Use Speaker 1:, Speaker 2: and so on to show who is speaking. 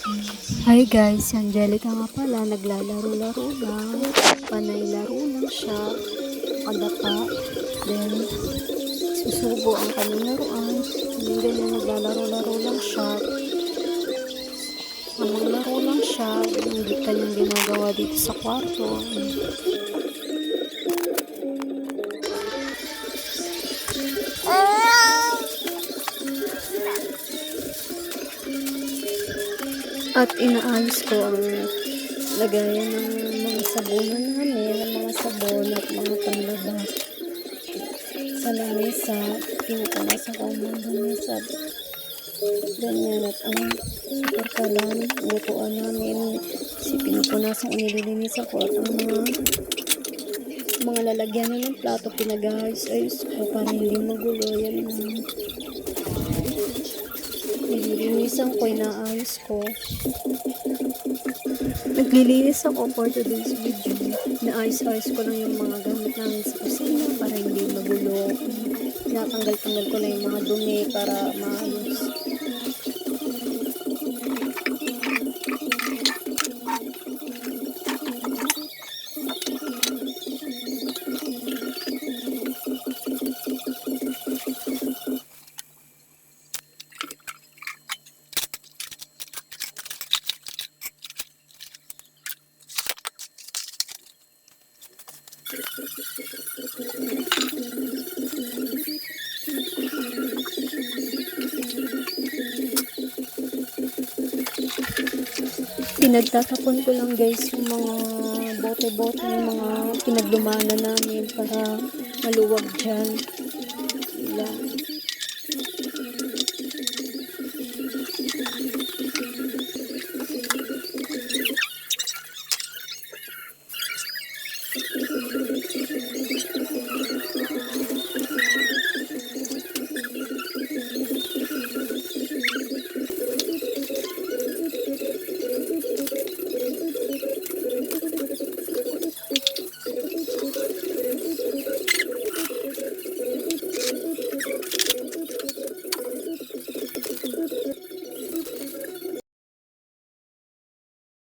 Speaker 1: Hi guys, si Angelica nga pala, naglalaro-laro lang. Panay laro lang siya. Kadapa. Then, susubo ang kanyang laruan. Then, ganyan, naglalaro-laro lang siya. Amang laro lang siya. Hindi kanyang ginagawa dito sa kwarto. At inaayos ko ang lagayan ng mga sabunan namin, ng mga sabon at mga panlabas sa lamesa. Pinupunasan ko ang mga lamesa. Ganyan at ang karkalan, lutuan namin. Pinupunasan, nililinisan ko at ang mga lalagyan ng plato, pinag-ayos ko para hindi magulo. Yan ang nililinisan ko, inaayos ko. Naglilinis ako for today's video. Naayos-ayos ko lang yung mga gamit namin sa kusina para hindi magulo. Natanggal-tanggal ko na yung mga dumi para maayos. Pinagtatapon ko lang guys yung mga bote-bote, yung mga pinagdumana namin para maluwag dyan.